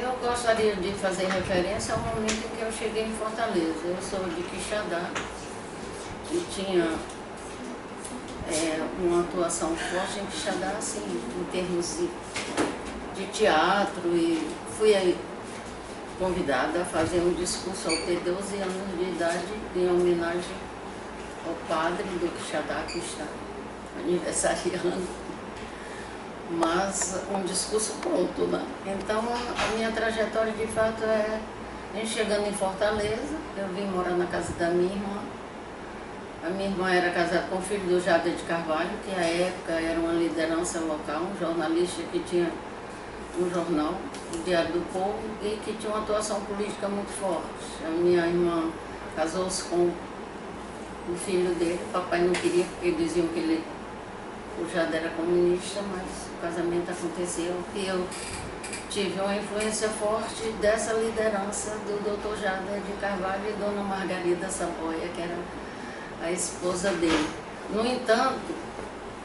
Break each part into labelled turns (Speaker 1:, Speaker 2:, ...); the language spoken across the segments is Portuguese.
Speaker 1: Eu gostaria de fazer referência ao momento em que eu cheguei em Fortaleza. Eu sou de Quixadá e tinha uma atuação forte em Quixadá, assim, em termos de teatro, e fui aí convidada a fazer um discurso ao ter 12 anos de idade em homenagem ao padre do Quixadá, que está aniversariando, mas um discurso pronto, né? Então a minha trajetória de fato é chegando em Fortaleza. Eu vim morar na casa da minha irmã. A minha irmã era casada com o filho do Jader de Carvalho, que à época era uma liderança local, um jornalista que tinha um jornal, o Diário do Povo, e que tinha uma atuação política muito forte. A minha irmã casou-se com o filho dele. O papai não queria, porque diziam que o Jader era comunista, mas o casamento aconteceu e eu tive uma influência forte dessa liderança do Dr. Jader de Carvalho e Dona Margarida Saboia, que era a esposa dele. No entanto,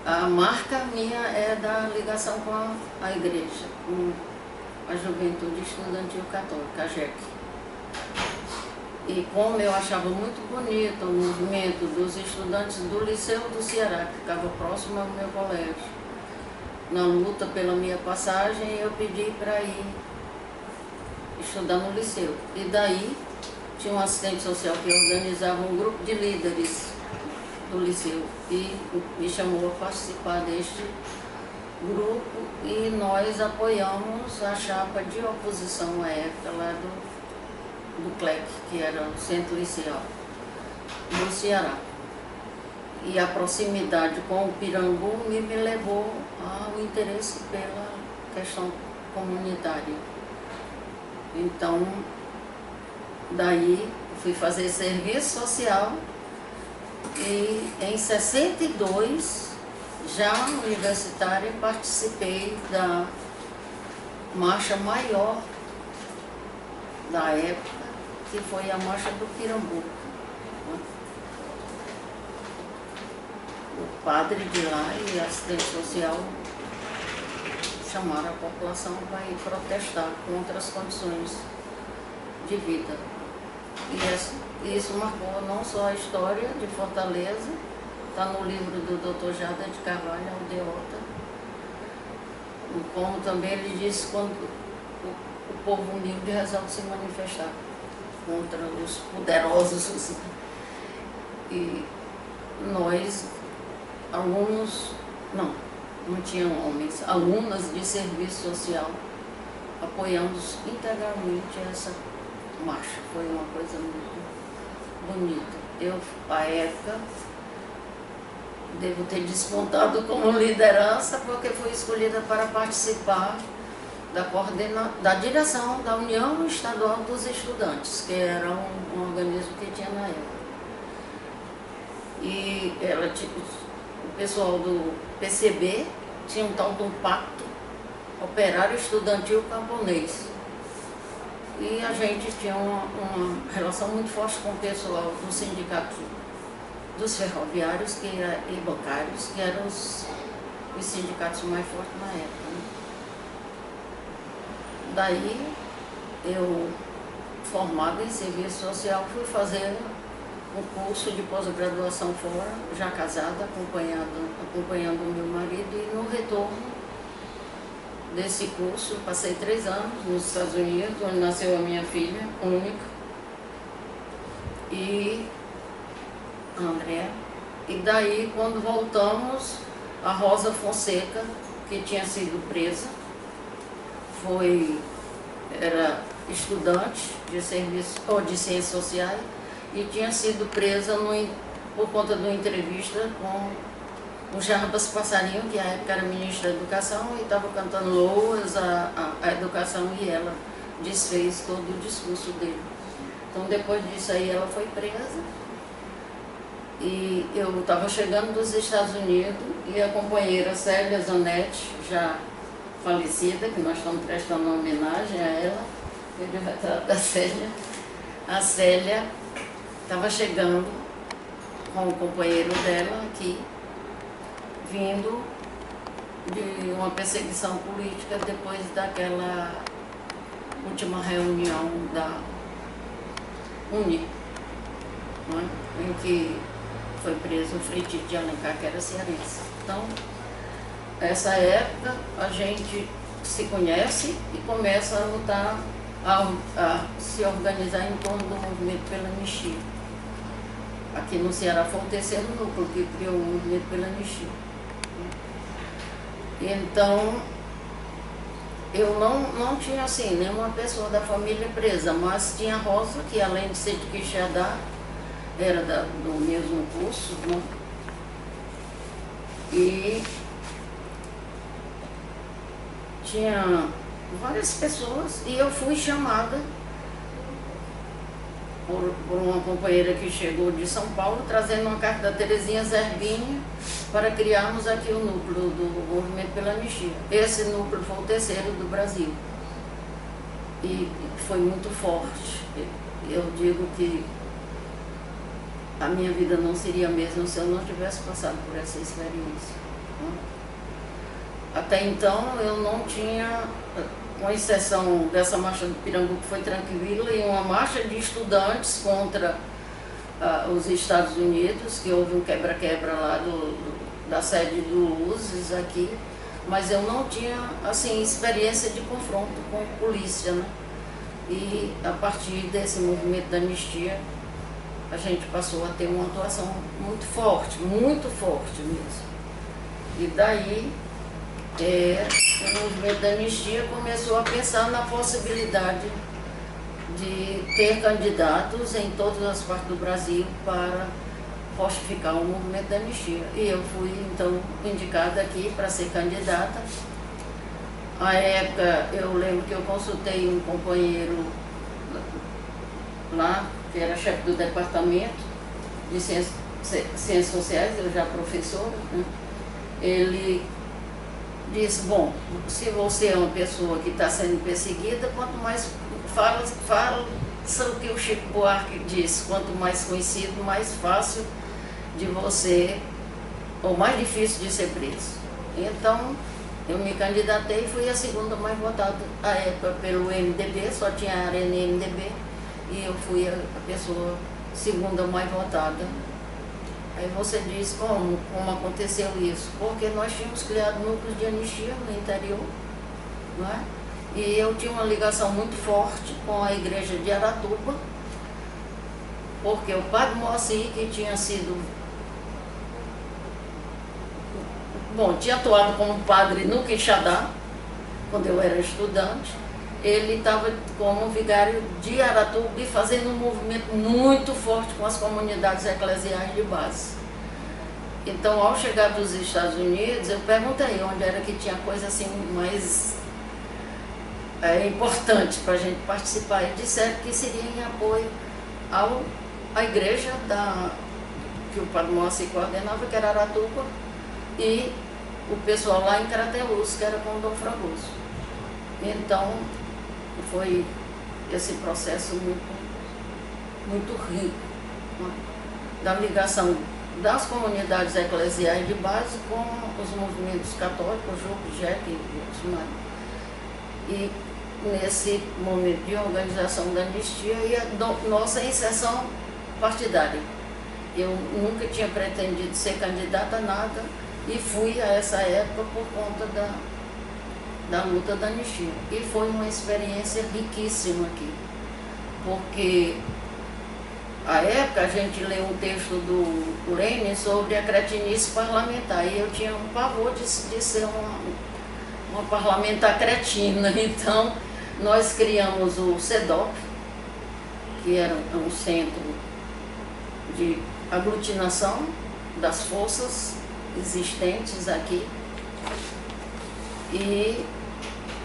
Speaker 1: a marca minha é da ligação com a igreja, com a Juventude Estudantil Católica, a JEC. E como eu achava muito bonito o movimento dos estudantes do Liceu do Ceará, que ficava próximo ao meu colégio, na luta pela minha passagem, eu pedi para ir estudar no liceu. E daí tinha um assistente social que organizava um grupo de líderes do liceu e me chamou a participar deste grupo, e nós apoiamos a chapa de oposição à época lá do CLEC, que era o Centro Liceal do Ceará. E a proximidade com o Pirambu me levou ao interesse pela questão comunitária. Então, daí fui fazer serviço social e em 62, já universitária, participei da marcha maior da época, que foi a Marcha do Pirambu. O padre de lá e a assistente social chamaram a população para ir protestar contra as condições de vida. E isso marcou não só a história de Fortaleza, está no livro do Dr. Jader de Carvalho, Aldeota, como também ele disse quando o povo humilde resolve se manifestar contra os poderosos. E nós, alunos, não tinham homens, alunas de serviço social, apoiamos integralmente essa marcha. Foi uma coisa muito bonita. Eu, à época, devo ter despontado como liderança, porque fui escolhida para participar da direção da União Estadual dos Estudantes, que era um organismo que tinha na época. E o pessoal do PCB tinha um tal de um pacto operário estudantil camponês. E a gente tinha uma relação muito forte com o pessoal do sindicato dos ferroviários e bancários, que eram os sindicatos mais fortes na época, né? Daí, eu, formada em serviço social, fui fazer um curso de pós-graduação fora, já casada, acompanhando o meu marido, e no retorno desse curso, passei 3 anos nos Estados Unidos, onde nasceu a minha filha única, e a Andréa. E daí, quando voltamos, a Rosa Fonseca, que tinha sido presa, era estudante de serviço ou de ciências sociais e tinha sido presa por conta de uma entrevista com o Jarbas Passarinho, que à época era ministro da Educação, e estava cantando loas à educação, e ela desfez todo o discurso dele. Então, depois disso aí, ela foi presa, e eu estava chegando dos Estados Unidos, e a companheira Célia Zanetti, já falecida, que nós estamos prestando uma homenagem a ela, teve o retrato da Célia. A Célia estava chegando com o companheiro dela aqui, vindo de uma perseguição política depois última reunião da UNI, não é? Em que foi preso o Frei Tito de Alencar, que era cearense. Então, nessa época, a gente se conhece e começa a lutar, a se organizar em torno do movimento pela anistia. Aqui no Ceará foi o terceiro núcleo que criou o movimento pela anistia. Então, eu não tinha assim nenhuma pessoa da família presa, mas tinha a Rosa, que além de ser de Quixadá, era do mesmo curso, né? E tinha várias pessoas, e eu fui chamada por uma companheira que chegou de São Paulo, trazendo uma carta da Terezinha Zerbini para criarmos aqui o núcleo do movimento pela anistia. Esse núcleo foi o terceiro do Brasil e foi muito forte. Eu digo que a minha vida não seria a mesma se eu não tivesse passado por essa experiência. Até então eu não tinha, com exceção dessa marcha do Pirambu, que foi tranquila, e uma marcha de estudantes contra os Estados Unidos, que houve um quebra-quebra lá da sede do Luzes aqui, mas eu não tinha assim experiência de confronto com polícia, né? E a partir desse movimento da anistia, a gente passou a ter uma atuação muito forte mesmo. E daí o movimento da anistia começou a pensar na possibilidade de ter candidatos em todas as partes do Brasil para fortificar o movimento da anistia. E eu fui, então, indicada aqui para ser candidata. À época, eu lembro que eu consultei um companheiro lá, que era chefe do departamento de Ciências Sociais, eu já professora, né? Ele disse, bom, se você é uma pessoa que está sendo perseguida, quanto mais fala o que o Chico Buarque disse, quanto mais conhecido, mais fácil de você, ou mais difícil de ser preso. Então, eu me candidatei e fui a segunda mais votada à época pelo MDB, só tinha a Arena MDB, e eu fui a pessoa segunda mais votada. Aí você diz como aconteceu isso? Porque nós tínhamos criado núcleos de anistia no interior, não é? E eu tinha uma ligação muito forte com a igreja de Aratuba, porque o padre Moacir, que tinha sido, tinha atuado como padre no Quixadá, quando eu era estudante, ele estava como vigário de Aratuba e fazendo um movimento muito forte com as comunidades eclesiais de base. Então, ao chegar dos Estados Unidos, eu perguntei onde era que tinha coisa assim mais importante para a gente participar. E disseram que seria em apoio à igreja que o padre Moacir coordenava, que era Aratuba, e o pessoal lá em Crateús, que era com o Dom Fragoso. Então, foi esse processo muito rico, né? Da ligação das comunidades eclesiais de base com os movimentos católicos, Juco, Jeque e outros mais. E nesse momento de organização da anistia e a nossa inserção partidária. Eu nunca tinha pretendido ser candidata a nada e fui a essa época por conta da luta da anistia. E foi uma experiência riquíssima aqui, porque à época a gente leu um texto do Lenin sobre a cretinice parlamentar, e eu tinha um pavor de ser uma parlamentar cretina. Então nós criamos o CEDOP, que era um centro de aglutinação das forças existentes aqui, e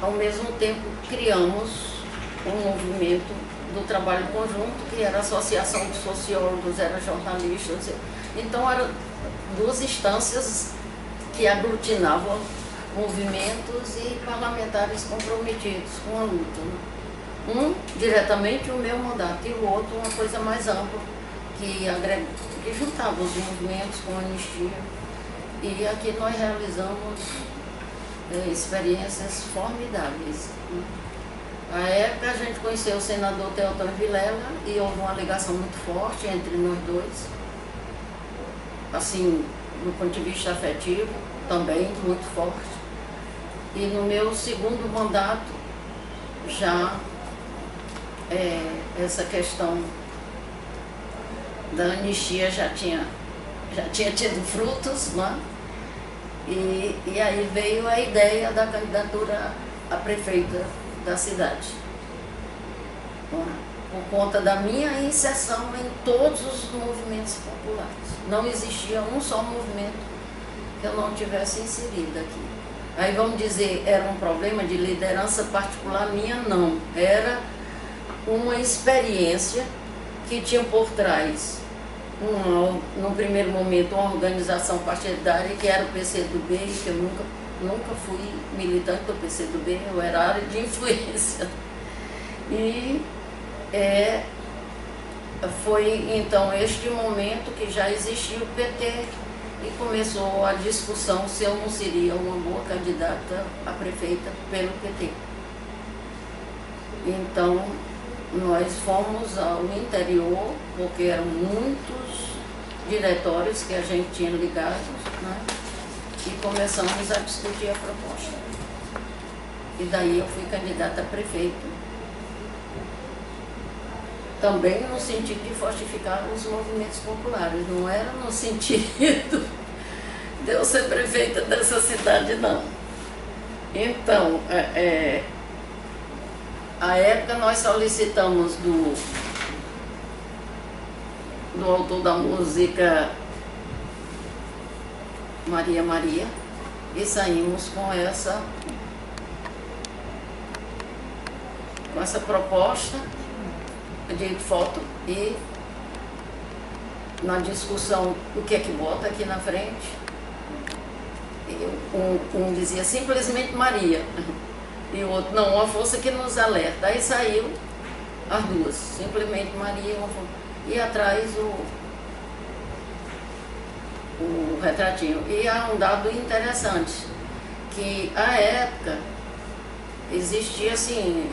Speaker 1: ao mesmo tempo criamos um movimento do trabalho conjunto, que era a Associação de Sociólogos, era jornalistas. Então eram duas instâncias que aglutinavam movimentos e parlamentares comprometidos com a luta, né? Um diretamente o meu mandato e o outro uma coisa mais ampla, que juntava os movimentos com a anistia. E aqui nós realizamos experiências formidáveis, né? À época a gente conheceu o senador Teotônio Vilela e houve uma ligação muito forte entre nós dois, assim, do ponto de vista afetivo, também muito forte. E no meu segundo mandato, já essa questão da anistia já tinha tido frutos, né? E aí veio a ideia da candidatura a prefeita da cidade, né? Por conta da minha inserção em todos os movimentos populares. Não existia um só movimento que eu não tivesse inserido aqui. Aí vamos dizer, era um problema de liderança particular minha? Não. Era uma experiência que tinha por trás, no primeiro momento, uma organização partidária que era o PCdoB, que eu nunca fui militante do PCdoB, eu era área de influência. E foi então este momento que já existia o PT e começou a discussão se eu não seria uma boa candidata a prefeita pelo PT. Então, nós fomos ao interior, porque eram muitos diretórios que a gente tinha ligados, né? E começamos a discutir a proposta. E daí eu fui candidata a prefeito. Também no sentido de fortificar os movimentos populares, não era no sentido de eu ser prefeita dessa cidade, não. Então, à época nós solicitamos do autor da música Maria Maria e saímos com essa proposta de foto e na discussão o que é que bota aqui na frente, um dizia simplesmente Maria e o outro não, uma força que nos alerta. Aí saiu as duas, simplesmente Maria e atrás o retratinho. E há um dado interessante, que à época existia assim,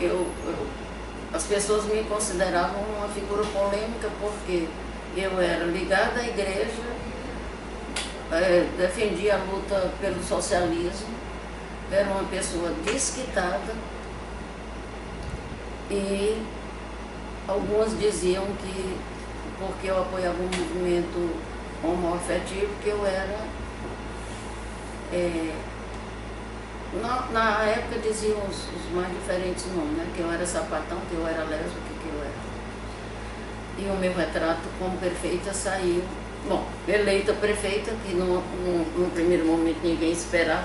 Speaker 1: as pessoas me consideravam uma figura polêmica porque eu era ligada à igreja, defendia a luta pelo socialismo, era uma pessoa desquitada e algumas diziam que porque eu apoiava um movimento homoafetivo que eu era na época diziam os mais diferentes nomes, né? Que eu era sapatão, que eu era lésbica, que eu era. E o meu retrato como prefeita saiu, bom, eleita prefeita, que no primeiro momento ninguém esperava.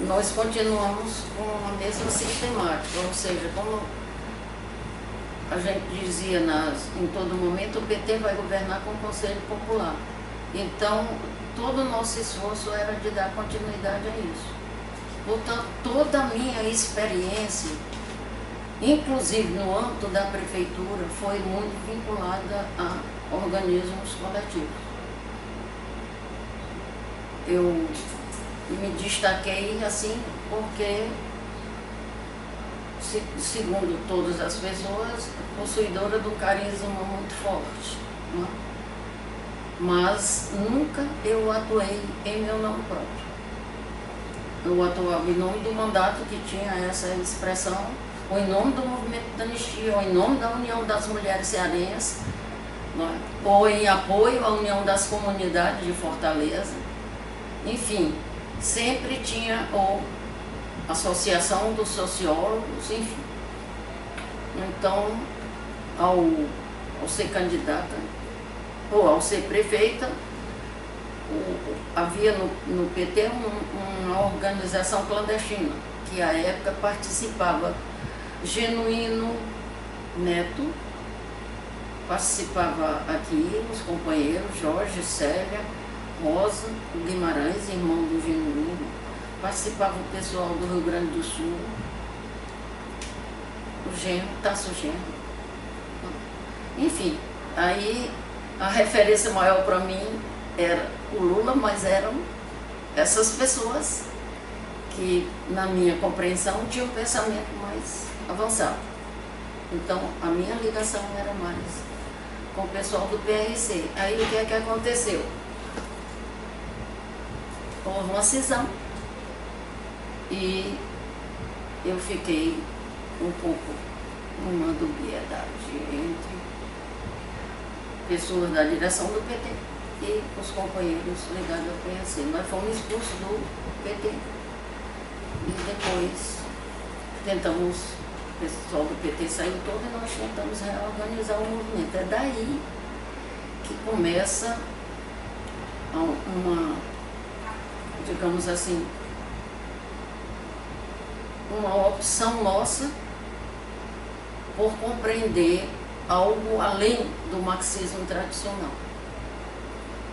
Speaker 1: Nós continuamos com a mesma sistemática, ou seja, como a gente dizia em todo momento, o PT vai governar com o Conselho Popular. Então, todo o nosso esforço era de dar continuidade a isso. Portanto, toda a minha experiência, inclusive no âmbito da prefeitura, foi muito vinculada a organismos coletivos. Eu me destaquei assim porque, segundo todas as pessoas, possuidora do carisma muito forte, né? Mas nunca eu atuei em meu nome próprio. Eu atuava em nome do mandato que tinha essa expressão, ou em nome do movimento da anistia, ou em nome da União das Mulheres Cearenses, né? Ou em apoio à União das Comunidades de Fortaleza. Enfim, sempre tinha ou Associação dos Sociólogos, enfim. Então, ao ser candidata, ou ao ser prefeita, havia no PT uma organização clandestina, que à época participava Genuíno Neto, participava aqui os companheiros Jorge, Célia, Rosa, Guimarães, irmão do Genuíno, participava o pessoal do Rio Grande do Sul, o Genro, Tasso Genro. Enfim, aí a referência maior para mim era o Lula, mas eram essas pessoas que na minha compreensão tinha um pensamento mais avançado. Então a minha ligação era mais com o pessoal do PRC. Aí o que é que aconteceu? Houve uma cisão e eu fiquei um pouco numa dubiedade entre pessoas da direção do PT e os companheiros ligados ao PRC. Nós fomos expulsos do PT e depois tentamos, o pessoal do PT saiu todo e nós tentamos reorganizar o movimento. É daí que começa uma, digamos assim, uma opção nossa por compreender algo além do marxismo tradicional.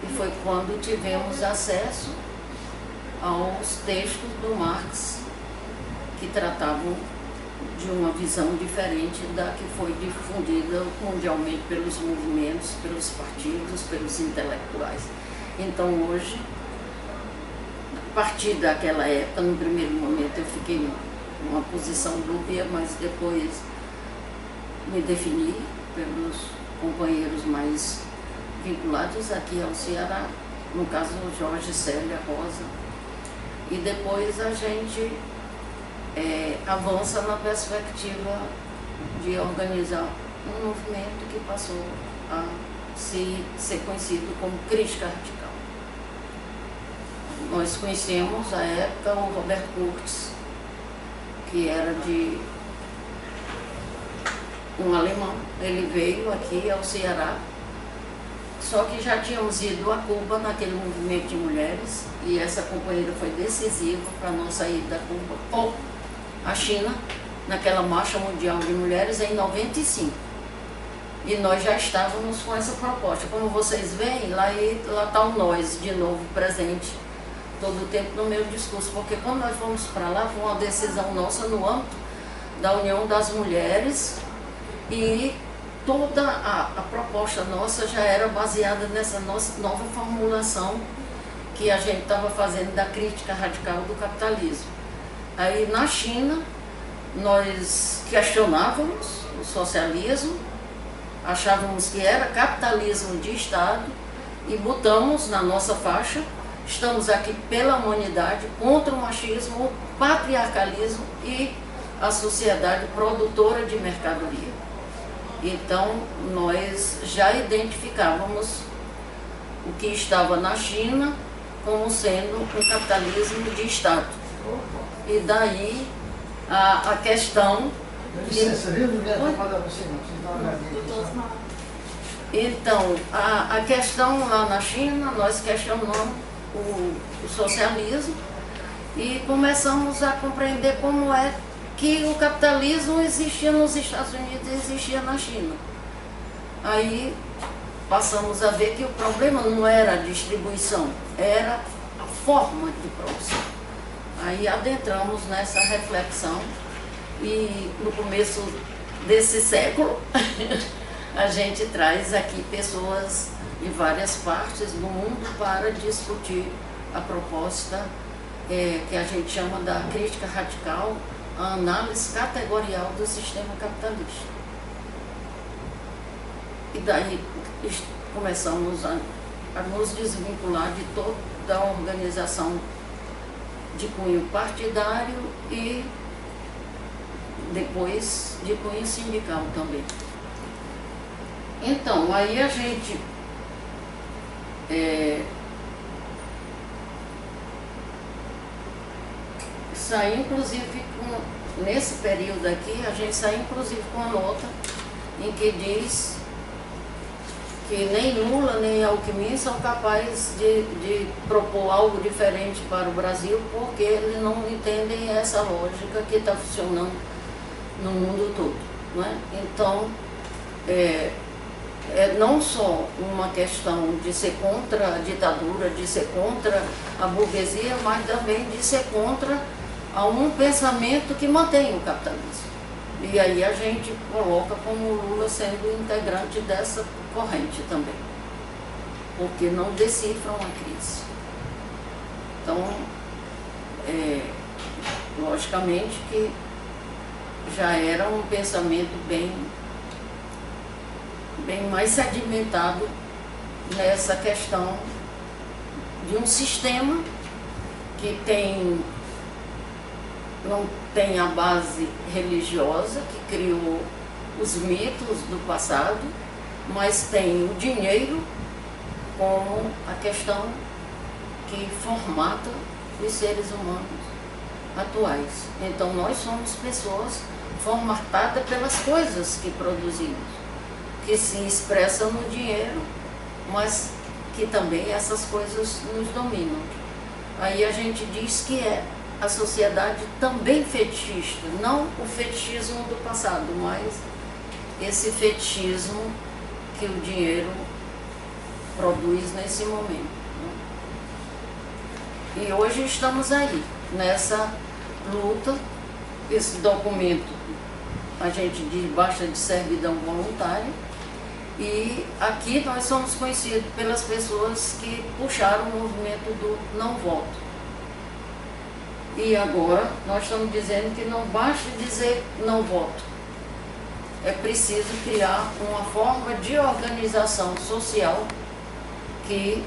Speaker 1: E foi quando tivemos acesso aos textos do Marx, que tratavam de uma visão diferente da que foi difundida mundialmente pelos movimentos, pelos partidos, pelos intelectuais. Então hoje, a partir daquela época, no primeiro momento eu fiquei numa posição dúbia, mas depois me defini pelos companheiros mais vinculados aqui ao Ceará, no caso Jorge, Célia, Rosa, e depois a gente avança na perspectiva de organizar um movimento que passou a ser conhecido como crítica radical. Nós conhecemos à época o Roberto Curtis, que era de um alemão. Ele veio aqui ao Ceará, só que já tínhamos ido a Cuba naquele movimento de mulheres, e essa companheira foi decisiva para não sair da Cuba ou a China, naquela marcha mundial de mulheres em 95. E nós já estávamos com essa proposta. Como vocês veem, lá está o nós de novo presente todo o tempo no meu discurso, porque quando nós fomos para lá, foi uma decisão nossa no âmbito da União das Mulheres, e toda a proposta nossa já era baseada nessa nossa nova formulação que a gente estava fazendo da crítica radical do capitalismo. Aí na China nós questionávamos o socialismo, achávamos que era capitalismo de Estado e botamos na nossa faixa: estamos aqui pela humanidade, contra o machismo, o patriarcalismo e a sociedade produtora de mercadoria. Então nós já identificávamos o que estava na China como sendo um capitalismo de Estado. E daí a questão... Então, a questão lá na China, nós questionamos o socialismo e começamos a compreender como é que o capitalismo existia nos Estados Unidos e existia na China. Aí passamos a ver que o problema não era a distribuição, era a forma de produção. Aí adentramos nessa reflexão e no começo desse século a gente traz aqui pessoas de várias partes do mundo para discutir a proposta que a gente chama da crítica radical, a análise categorial do sistema capitalista. E daí começamos a nos desvincular de toda a organização de cunho partidário e depois de cunho sindical também. Então, aí a gente saiu inclusive nesse período aqui, a gente saiu inclusive com uma nota em que diz que nem Lula nem Alckmin são capazes de propor algo diferente para o Brasil, porque eles não entendem essa lógica que está funcionando no mundo todo, não é? Então, é não só uma questão de ser contra a ditadura, de ser contra a burguesia, mas também de ser contra a um pensamento que mantém o capitalismo. E aí a gente coloca como o Lula sendo integrante dessa corrente também, porque não decifram a crise. Então, logicamente que já era um pensamento bem mais sedimentado nessa questão de um sistema que não tem a base religiosa, que criou os mitos do passado, mas tem o dinheiro como a questão que formata os seres humanos atuais. Então nós somos pessoas formatadas pelas coisas que produzimos, que se expressam no dinheiro, mas que também essas coisas nos dominam. Aí a gente diz que é a sociedade também fetichista, não o fetichismo do passado, mas esse fetichismo que o dinheiro produz nesse momento, né? E hoje estamos aí, nessa luta. Esse documento a gente diz baixa de servidão voluntária, e aqui nós somos conhecidos pelas pessoas que puxaram o movimento do não voto. E agora nós estamos dizendo que não basta dizer não voto. É preciso criar uma forma de organização social que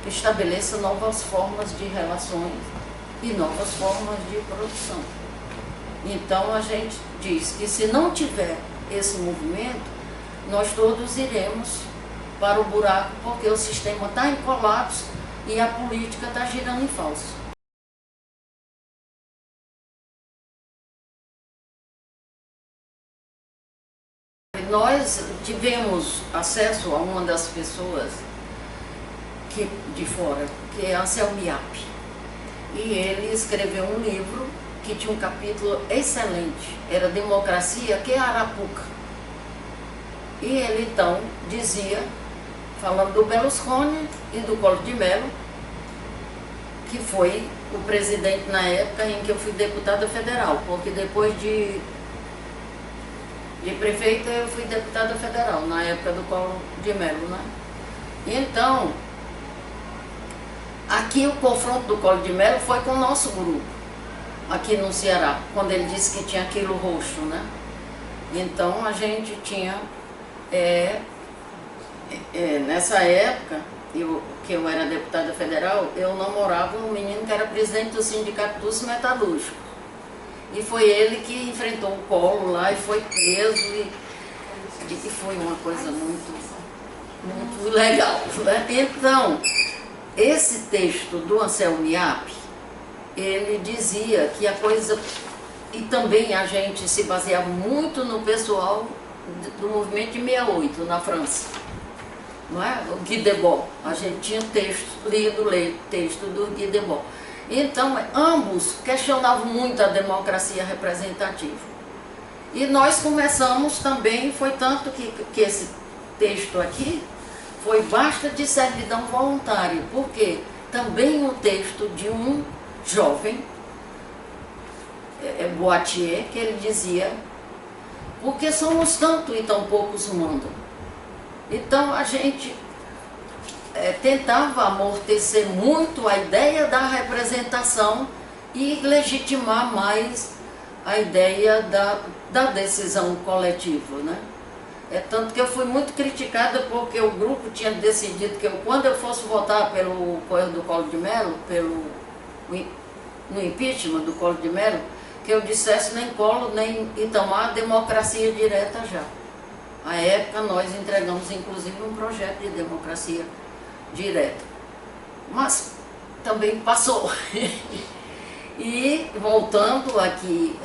Speaker 1: estabeleça novas formas de relações e novas formas de produção. Então a gente diz que se não tiver esse movimento, nós todos iremos para o buraco, porque o sistema está em colapso e a política está girando em falso. Nós tivemos acesso a uma das pessoas de fora, que é Anselmo Yapp. E ele escreveu um livro que tinha um capítulo excelente, era Democracia, que é Arapuca. E ele então dizia, falando do Berlusconi e do Collor de Mello, que foi o presidente na época em que eu fui deputada federal, porque depois de prefeita eu fui deputada federal, na época do Collor de Mello, né? Então, aqui o confronto do Collor de Mello foi com o nosso grupo, aqui no Ceará, quando ele disse que tinha aquilo roxo, né? Então a gente tinha, nessa época, que eu era deputada federal, eu namorava um menino que era presidente do Sindicato dos Metalúrgicos. E foi ele que enfrentou o Collor lá e foi preso, e foi uma coisa muito legal, né? Então, esse texto do Anselmo Yapp, ele dizia que a coisa, e também a gente se baseava muito no pessoal do movimento de 68, na França, não é? O Guy Debord, a gente tinha lido texto do Guy Debord. Então, ambos questionavam muito a democracia representativa. E nós começamos também, foi tanto que esse texto aqui foi basta de servidão voluntária, porque também o texto de um jovem, Boatier, que ele dizia, porque somos tanto e tão poucos mandam. Então a gente tentava amortecer muito a ideia da representação e legitimar mais a ideia da decisão coletiva, né? Tanto que eu fui muito criticada porque o grupo tinha decidido que quando eu fosse votar pelo coisa do Collor de Mello, no impeachment do Collor de Mello, que eu dissesse nem Collor nem Itamar, democracia direta já. À época nós entregamos inclusive um projeto de democracia direta, mas também passou. E voltando aqui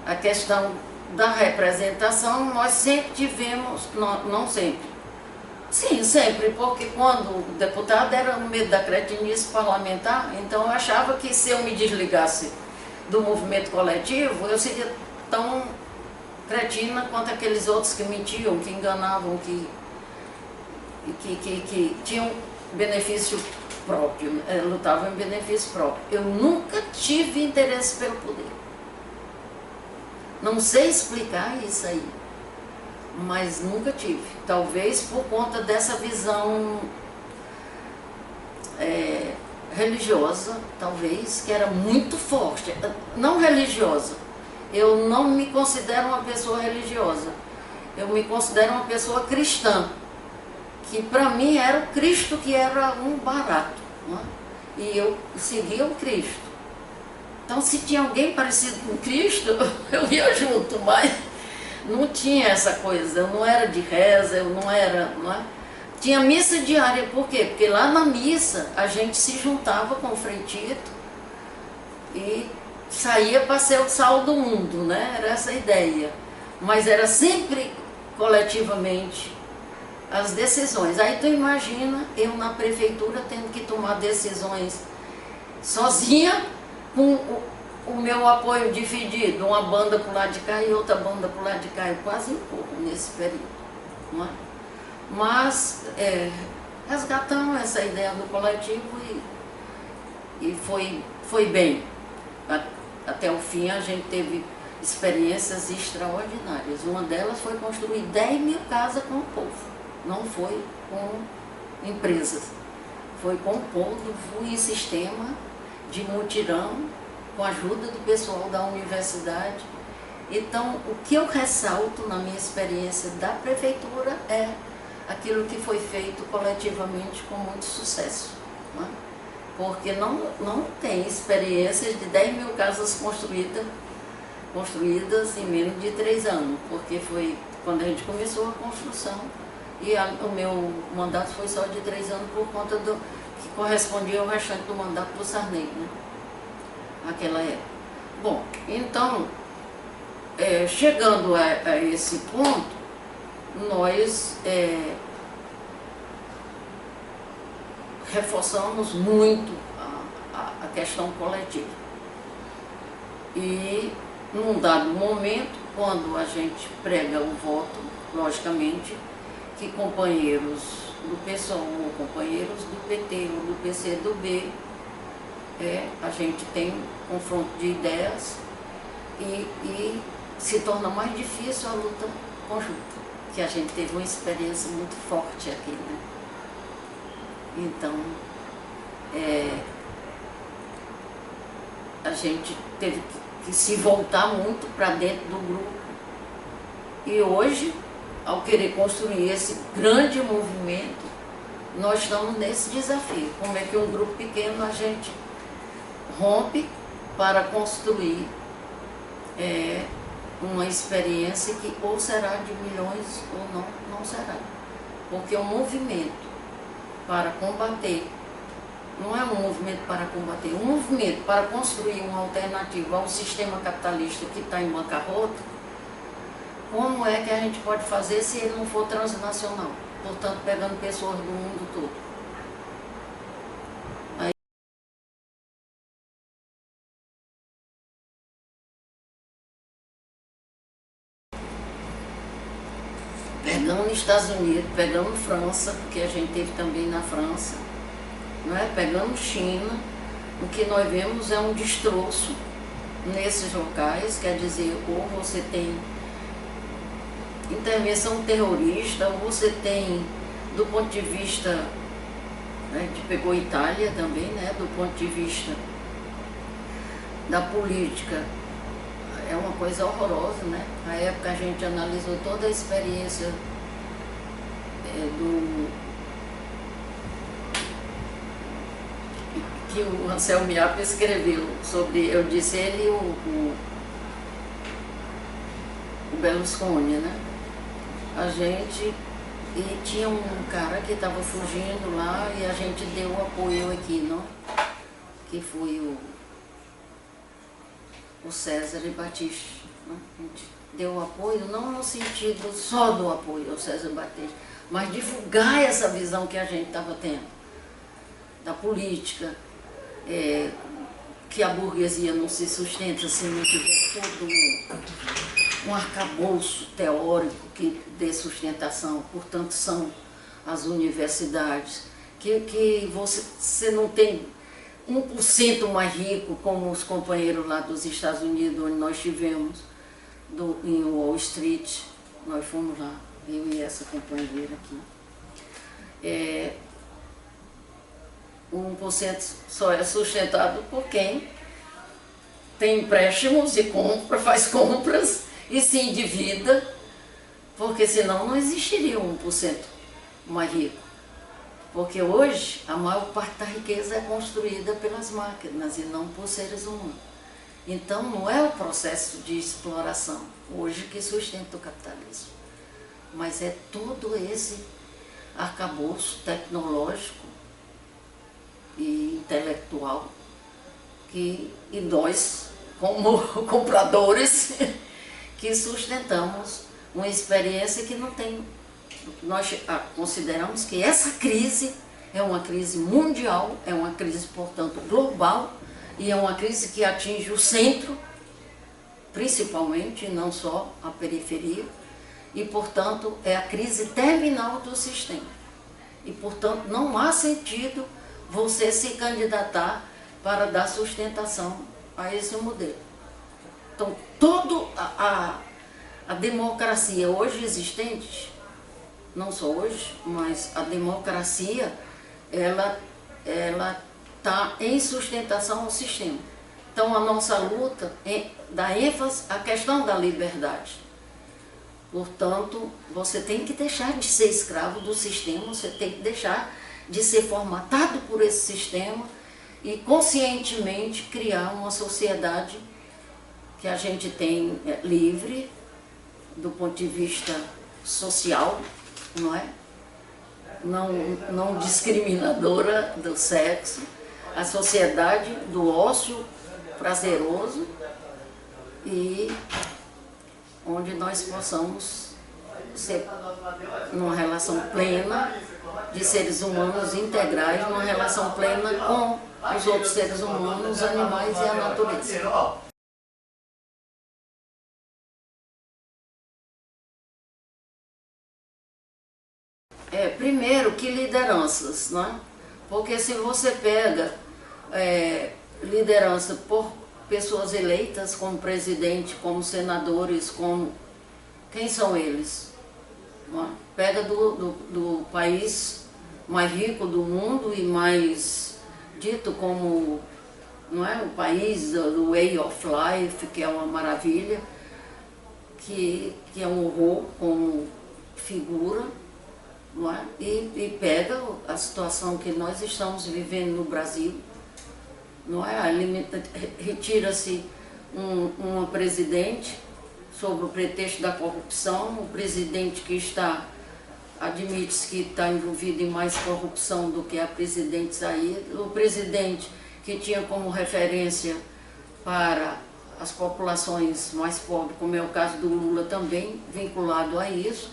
Speaker 1: a questão da representação, nós sempre tivemos, não sempre, sim, sempre, porque quando o deputado era no meio da cretinice parlamentar, então eu achava que se eu me desligasse do movimento coletivo, eu seria tão cretina quanto aqueles outros que mentiam, que enganavam, que tinham benefício próprio, lutavam em benefício próprio. Eu nunca tive interesse pelo poder. Não sei explicar isso aí, mas nunca tive. Talvez por conta dessa visão religiosa, talvez, que era muito forte. Não religiosa. Eu não me considero uma pessoa religiosa. Eu me considero uma pessoa cristã. Que para mim era o Cristo que era um barato. Não é? E eu seguia o Cristo. Então, se tinha alguém parecido com Cristo, eu ia junto, mas não tinha essa coisa. Eu não era de reza, eu não era... Não é? Tinha missa diária, por quê? Porque lá na missa a gente se juntava com o Frei Tito e saía para ser o sal do mundo, né? Era essa a ideia. Mas era sempre coletivamente as decisões. Aí tu imagina eu na prefeitura tendo que tomar decisões sozinha, com o meu apoio dividido, uma banda para o lado de cá e outra banda para o lado de cá. Eu quase empurro nesse período, não é? Mas resgatamos essa ideia do coletivo e foi bem. Até o fim a gente teve experiências extraordinárias. Uma delas foi construir 10 mil casas com o povo. Não foi com empresas. Foi com o povo em sistema de mutirão, com a ajuda do pessoal da universidade. Então, o que eu ressalto na minha experiência da prefeitura é aquilo que foi feito coletivamente com muito sucesso. Não é? Porque não tem experiências de 10 mil casas construídas em menos de 3 anos, porque foi quando a gente começou a construção e o meu mandato foi só de 3 anos por conta do que correspondia ao restante do mandato do Sarney, né? Naquela época. Bom, então, chegando a esse ponto, nós reforçamos muito a questão coletiva. E, num dado momento, quando a gente prega o voto, logicamente, que companheiros do PSOL ou companheiros do PT ou do PCdoB, a gente tem confronto de ideias e se torna mais difícil a luta conjunta, que a gente teve uma experiência muito forte aqui, né? Então, a gente teve que se voltar muito para dentro do grupo. E hoje, ao querer construir esse grande movimento, nós estamos nesse desafio. Como é que um grupo pequeno a gente rompe para construir uma experiência que ou será de milhões ou não será. Porque o movimento para combater, não é um movimento para combater, um movimento para construir uma alternativa ao sistema capitalista que está em bancarrota. Como é que a gente pode fazer se ele não for transnacional? Portanto, pegando pessoas do mundo todo. Pegamos nos Estados Unidos, pegamos França, porque a gente teve também na França, não é? Pegamos China. O que nós vemos é um destroço nesses locais, quer dizer, ou você tem intervenção terrorista, ou você tem, do ponto de vista, né, que pegou Itália também, né, do ponto de vista da política, é uma coisa horrorosa, né? Na época a gente analisou toda a experiência que o Anselmo Iapes escreveu sobre, eu disse ele e o Berlusconi, né? A gente, e tinha um cara que estava fugindo lá e a gente deu apoio aqui, não? Que foi o César Battisti, né? A gente deu apoio, não no sentido só do apoio ao César Battisti, mas divulgar essa visão que a gente estava tendo, da política, que a burguesia não se sustenta se não tiver todo um arcabouço teórico que dê sustentação. Portanto, são as universidades, que você não tem 1% mais rico, como os companheiros lá dos Estados Unidos, onde nós tivemos, em Wall Street, nós fomos lá, eu e essa companheira aqui. O 1% só é sustentado por quem tem empréstimos e faz compras e se endivida, porque senão não existiria 1% mais rico. Porque hoje a maior parte da riqueza é construída pelas máquinas e não por seres humanos. Então não é o processo de exploração hoje que sustenta o capitalismo, mas é todo esse arcabouço tecnológico e intelectual e nós, como compradores, que sustentamos uma experiência que não tem. Nós consideramos que essa crise é uma crise mundial, é uma crise, portanto, global, e é uma crise que atinge o centro, principalmente, não só a periferia, e, portanto, é a crise terminal do sistema. E, portanto, não há sentido você se candidatar para dar sustentação a esse modelo. Então, toda a democracia hoje existente, não só hoje, mas a democracia, ela está em sustentação ao sistema. Então, a nossa luta dá ênfase à questão da liberdade. Portanto, você tem que deixar de ser escravo do sistema, você tem que deixar de ser formatado por esse sistema e conscientemente criar uma sociedade que a gente tem livre do ponto de vista social, não é? Não discriminadora do sexo, a sociedade do ócio prazeroso e onde nós possamos ser numa relação plena de seres humanos integrais, numa relação plena com os outros seres humanos, os animais e a natureza. Primeiro, que lideranças, não é? Porque se você pega liderança por pessoas eleitas como presidente, como senadores, como... Quem são eles? Não é? Pega do país mais rico do mundo e mais dito como, não é, o país do way of life, que é uma maravilha, que é um horror como figura, não é? E pega a situação que nós estamos vivendo no Brasil, não é? Retira-se uma presidente sob o pretexto da corrupção, o presidente que admite-se que está envolvido em mais corrupção do que a presidente sair, o presidente que tinha como referência para as populações mais pobres, como é o caso do Lula também, vinculado a isso.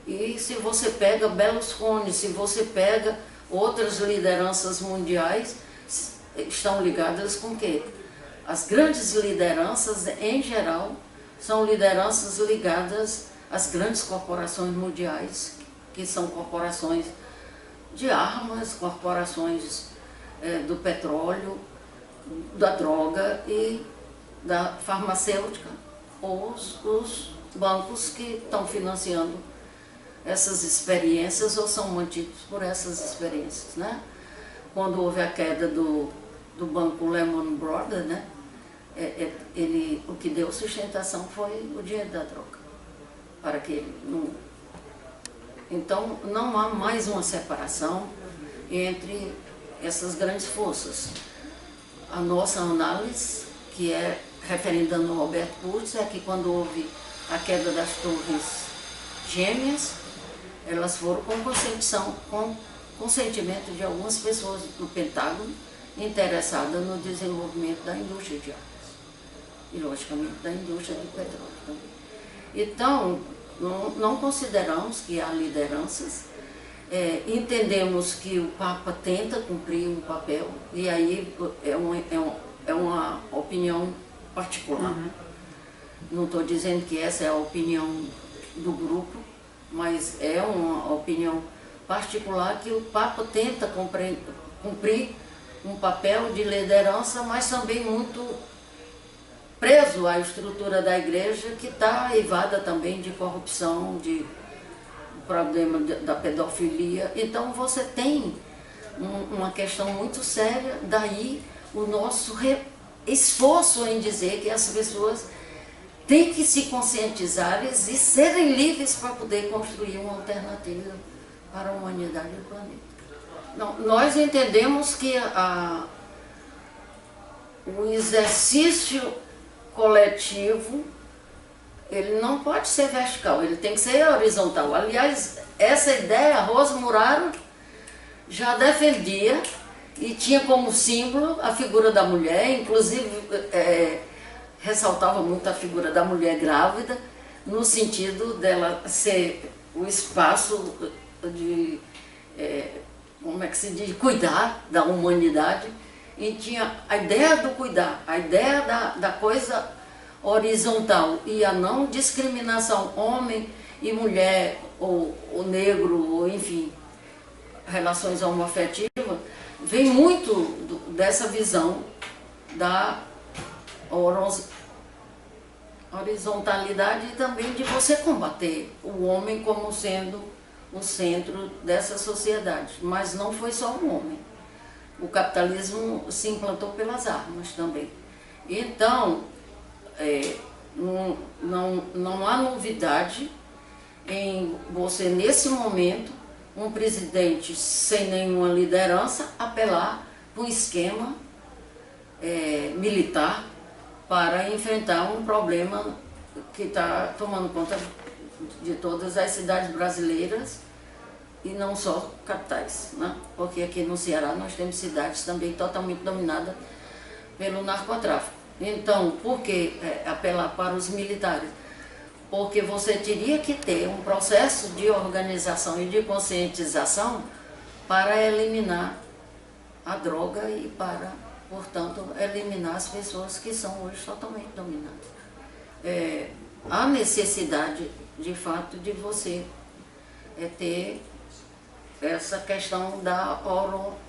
Speaker 1: E se você pega Berlusconi, se você pega outras lideranças mundiais, estão ligadas com o quê? As grandes lideranças, em geral, são lideranças ligadas às grandes corporações mundiais, que são corporações de armas, corporações do petróleo, da droga e da farmacêutica, ou os bancos que estão financiando essas experiências ou são mantidos por essas experiências, né? Quando houve a queda do banco Lehman Brothers, né? O que deu sustentação foi o dinheiro da droga, para que ele não... Então, não há mais uma separação entre essas grandes forças. A nossa análise, que é referendando ao Albert Putz, é que quando houve a queda das torres gêmeas, elas foram com consentimento de algumas pessoas do Pentágono interessadas no desenvolvimento da indústria de armas e, logicamente, da indústria de petróleo também. Então, não consideramos que há lideranças, entendemos que o Papa tenta cumprir um papel, e aí é uma opinião particular. Uhum. Não estou dizendo que essa é a opinião do grupo, mas é uma opinião particular que o Papa tenta cumprir um papel de liderança, mas também muito preso à estrutura da igreja, que está aivada também de corrupção, de problema da pedofilia. Então você tem uma questão muito séria, daí o nosso esforço em dizer que as pessoas têm que se conscientizar e serem livres para poder construir uma alternativa para a humanidade e o planeta. Não, nós entendemos que o exercício coletivo, ele não pode ser vertical, ele tem que ser horizontal. Aliás, essa ideia Rosa Muraro já defendia e tinha como símbolo a figura da mulher, inclusive ressaltava muito a figura da mulher grávida, no sentido dela ser o espaço de, como é que se diz, cuidar da humanidade, e tinha a ideia do cuidar, a ideia da coisa horizontal e a não discriminação homem e mulher, ou negro, ou enfim, relações homoafetivas, vem muito dessa visão da horizontalidade e também de você combater o homem como sendo o centro dessa sociedade. Mas não foi só o homem. O capitalismo se implantou pelas armas também. Então, não há novidade em você, nesse momento, um presidente sem nenhuma liderança apelar para um esquema militar para enfrentar um problema que está tomando conta de todas as cidades brasileiras e não só capitais, né? Porque aqui no Ceará nós temos cidades também totalmente dominadas pelo narcotráfico. Então, por que apelar para os militares? Porque você teria que ter um processo de organização e de conscientização para eliminar a droga e para, portanto, eliminar as pessoas que são hoje totalmente dominadas. Há necessidade, de fato, de você ter essa questão da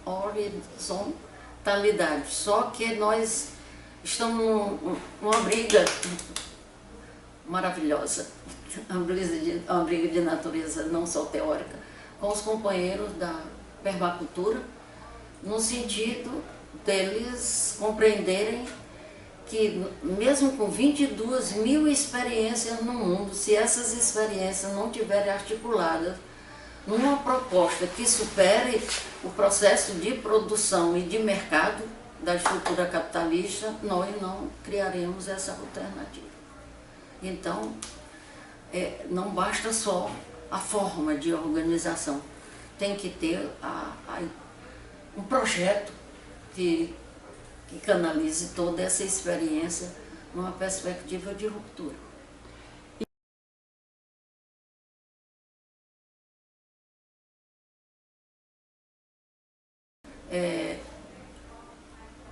Speaker 1: horizontalidade. Só que nós estamos numa briga maravilhosa, uma briga de natureza não só teórica, com os companheiros da permacultura, no sentido deles compreenderem que mesmo com 22 mil experiências no mundo, se essas experiências não estiverem articuladas numa proposta que supere o processo de produção e de mercado da estrutura capitalista, nós não criaremos essa alternativa. Então, não basta só a forma de organização, tem que ter um projeto que canalize toda essa experiência numa perspectiva de ruptura.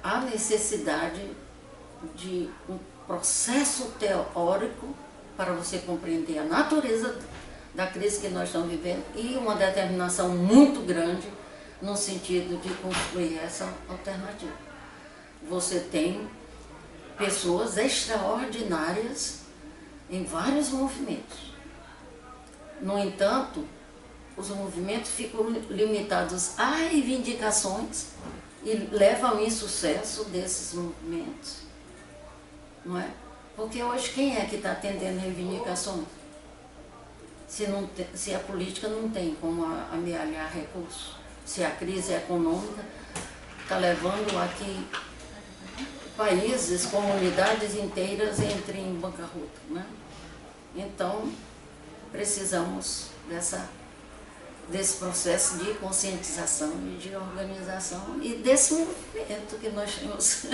Speaker 1: Há necessidade de um processo teórico para você compreender a natureza da crise que nós estamos vivendo e uma determinação muito grande no sentido de construir essa alternativa. Você tem pessoas extraordinárias em vários movimentos. No entanto, os movimentos ficam limitados a reivindicações e levam ao insucesso desses movimentos, não é? Porque hoje quem é que está atendendo reivindicações? Se a política não tem como amealhar recursos, se a crise econômica está levando a que países, comunidades inteiras entrem em bancarrota, né? Então, precisamos desse processo de conscientização e de organização e desse movimento que nós temos